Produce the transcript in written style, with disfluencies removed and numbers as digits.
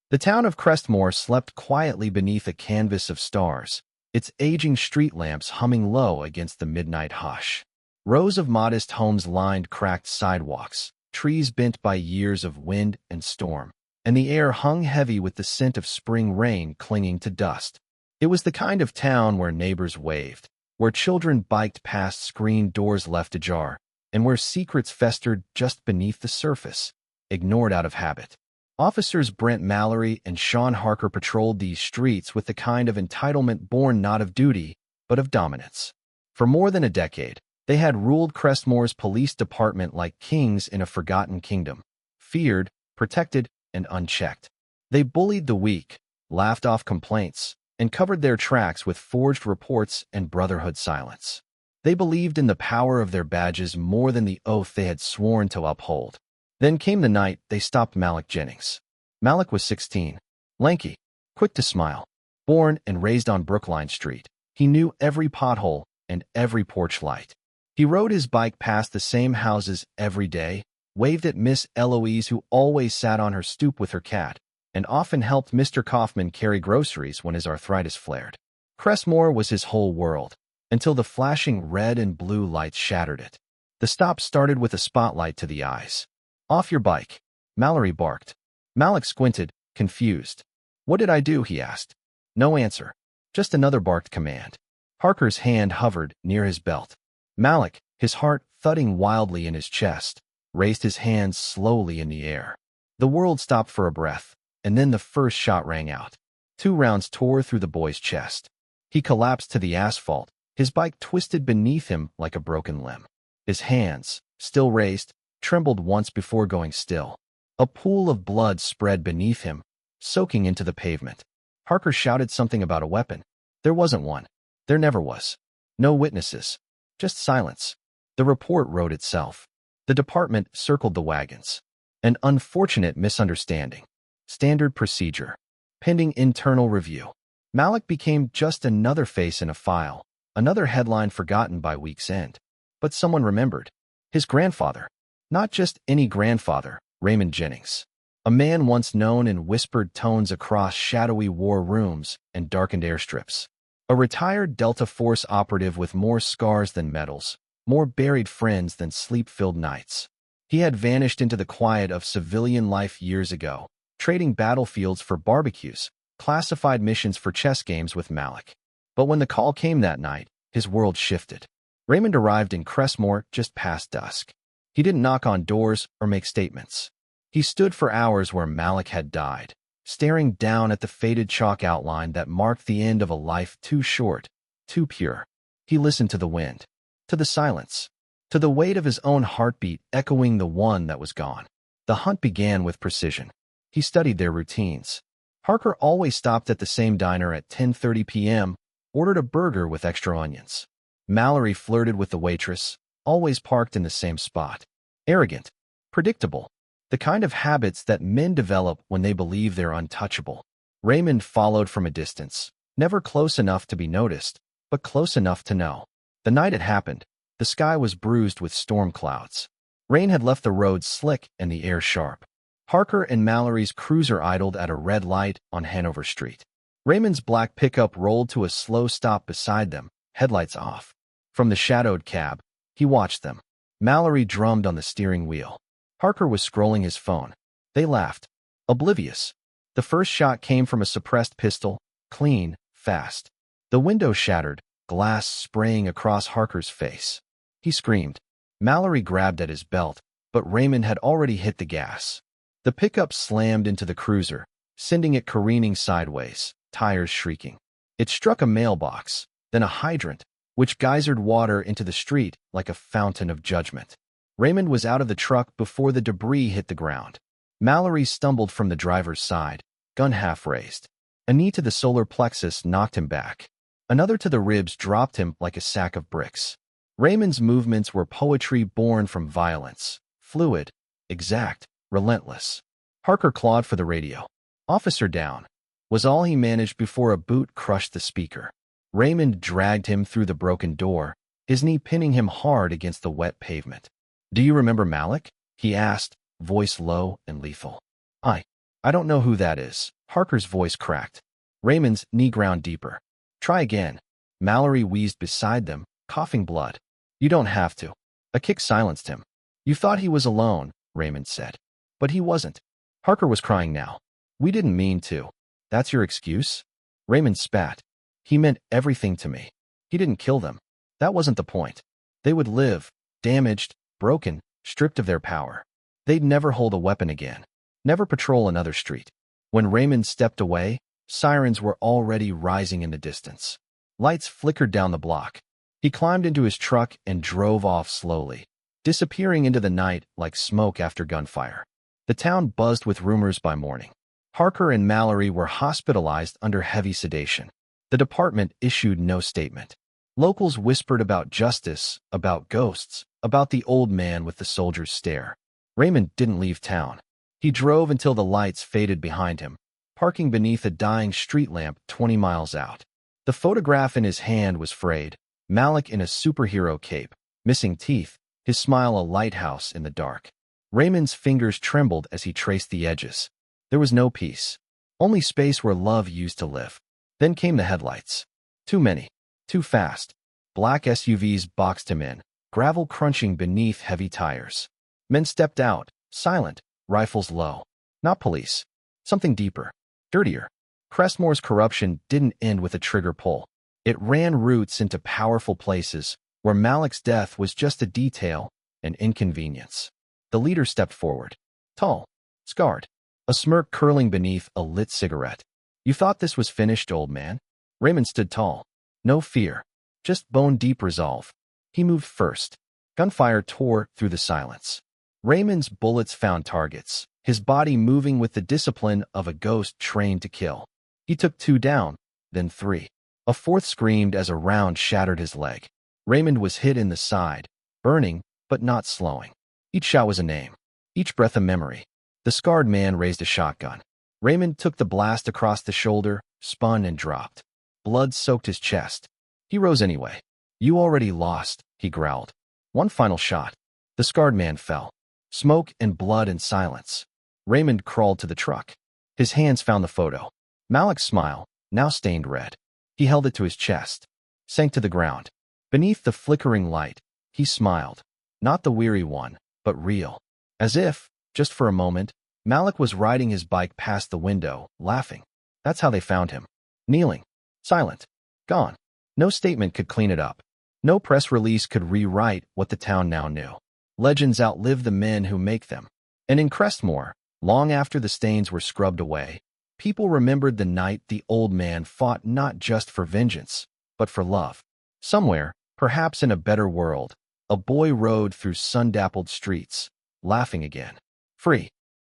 The town of Crestmore slept quietly beneath a canvas of stars, its aging street lamps humming low against the midnight hush. Rows of modest homes lined cracked sidewalks, trees bent by years of wind and storm, and the air hung heavy with the scent of spring rain clinging to dust. It was the kind of town where neighbors waved, where children biked past screen doors left ajar, and where secrets festered just beneath the surface, ignored out of habit. Officers Brent Mallory and Sean Harker patrolled these streets with the kind of entitlement born not of duty, but of dominance. For more than a decade, they had ruled Crestmore's police department like kings in a forgotten kingdom, feared, protected, and unchecked. They bullied the weak, laughed off complaints, and covered their tracks with forged reports and brotherhood silence. They believed in the power of their badges more than the oath they had sworn to uphold. Then came the night they stopped Malik Jennings. Malik was 16, lanky, quick to smile. Born and raised on Brookline Street, he knew every pothole and every porch light. He rode his bike past the same houses every day, waved at Miss Eloise who always sat on her stoop with her cat, and often helped Mr. Kaufman carry groceries when his arthritis flared. Crestmore was his whole world, until the flashing red and blue lights shattered it. The stop started with a spotlight to the eyes. "Off your bike," Mallory barked. Malik squinted, confused. "What did I do?" he asked. No answer, just another barked command. Harker's hand hovered near his belt. Malik, his heart thudding wildly in his chest, raised his hands slowly in the air. The world stopped for a breath, and then the first shot rang out. 2 rounds tore through the boy's chest. He collapsed to the asphalt, his bike twisted beneath him like a broken limb. His hands, still raised, trembled once before going still. A pool of blood spread beneath him, soaking into the pavement. Harker shouted something about a weapon. There wasn't one. There never was. No witnesses. Just silence. The report wrote itself. The department circled the wagons. An unfortunate misunderstanding. Standard procedure. Pending internal review. Malik became just another face in a file, another headline forgotten by week's end. But someone remembered. His grandfather. Not just any grandfather, Raymond Jennings. A man once known in whispered tones across shadowy war rooms and darkened airstrips. A retired Delta Force operative with more scars than medals, more buried friends than sleep-filled nights. He had vanished into the quiet of civilian life years ago, trading battlefields for barbecues, classified missions for chess games with Malik. But when the call came that night, his world shifted. Raymond arrived in Crestmore just past dusk. He didn't knock on doors or make statements. He stood for hours where Malik had died, staring down at the faded chalk outline that marked the end of a life too short, too pure. He listened to the wind, to the silence, to the weight of his own heartbeat echoing the one that was gone. The hunt began with precision. He studied their routines. Harker always stopped at the same diner at 10:30 p.m., ordered a burger with extra onions. Mallory flirted with the waitress, always parked in the same spot. Arrogant, predictable, the kind of habits that men develop when they believe they're untouchable. Raymond followed from a distance, never close enough to be noticed, but close enough to know. The night it happened, the sky was bruised with storm clouds. Rain had left the roads slick and the air sharp. Harker and Mallory's cruiser idled at a red light on Hanover Street. Raymond's black pickup rolled to a slow stop beside them, headlights off. From the shadowed cab, he watched them. Mallory drummed on the steering wheel. Harker was scrolling his phone. They laughed, oblivious. The first shot came from a suppressed pistol, clean, fast. The window shattered, glass spraying across Harker's face. He screamed. Mallory grabbed at his belt, but Raymond had already hit the gas. The pickup slammed into the cruiser, sending it careening sideways, tires shrieking. It struck a mailbox, then a hydrant, which geysered water into the street like a fountain of judgment. Raymond was out of the truck before the debris hit the ground. Mallory stumbled from the driver's side, gun half raised. A knee to the solar plexus knocked him back. Another to the ribs dropped him like a sack of bricks. Raymond's movements were poetry born from violence, fluid, exact, relentless. Harker clawed for the radio. "Officer down," was all he managed before a boot crushed the speaker. Raymond dragged him through the broken door, his knee pinning him hard against the wet pavement. "Do you remember Malik?" he asked, voice low and lethal. I don't know who that is," Parker's voice cracked. Raymond's knee ground deeper. Try again. Mallory wheezed beside them, coughing blood. You don't have to. A kick silenced him. You thought he was alone, Raymond said. But he wasn't. Parker was crying now. We didn't mean to. That's your excuse? Raymond spat. He meant everything to me. He didn't kill them. That wasn't the point. They would live, damaged, broken, stripped of their power. They'd never hold a weapon again. Never patrol another street. When Raymond stepped away, sirens were already rising in the distance. Lights flickered down the block. He climbed into his truck and drove off slowly, disappearing into the night like smoke after gunfire. The town buzzed with rumors by morning. Parker and Mallory were hospitalized under heavy sedation. The department issued no statement. Locals whispered about justice, about ghosts, about the old man with the soldier's stare. Raymond didn't leave town. He drove until the lights faded behind him, parking beneath a dying street lamp 20 miles out. The photograph in his hand was frayed, Malik in a superhero cape, missing teeth, his smile a lighthouse in the dark. Raymond's fingers trembled as he traced the edges. There was no peace, only space where love used to live. Then came the headlights. Too many, too fast. Black SUVs boxed him in, gravel crunching beneath heavy tires. Men stepped out, silent, rifles low. Not police. Something deeper, dirtier. Crestmore's corruption didn't end with a trigger pull. It ran roots into powerful places where Malik's death was just a detail, an inconvenience. The leader stepped forward. Tall, scarred, a smirk curling beneath a lit cigarette. You thought this was finished, old man? Raymond stood tall. No fear, just bone-deep resolve. He moved first. Gunfire tore through the silence. Raymond's bullets found targets, his body moving with the discipline of a ghost trained to kill. He took 2 down, then 3. A 4th screamed as a round shattered his leg. Raymond was hit in the side, burning, but not slowing. Each shot was a name, each breath a memory. The scarred man raised a shotgun. Raymond took the blast across the shoulder, spun and dropped. Blood soaked his chest. He rose anyway. You already lost, he growled. One final shot. The scarred man fell. Smoke and blood and silence. Raymond crawled to the truck. His hands found the photo. Malik's smile, now stained red. He held it to his chest, sank to the ground. Beneath the flickering light, he smiled. Not the weary one, but real. As if, just for a moment, Malik was riding his bike past the window, laughing. That's how they found him. Kneeling. Silent. Gone. No statement could clean it up. No press release could rewrite what the town now knew. Legends outlive the men who make them. And in Crestmore, long after the stains were scrubbed away, people remembered the night the old man fought not just for vengeance, but for love. Somewhere, perhaps in a better world, a boy rode through sun-dappled streets, laughing again. Free.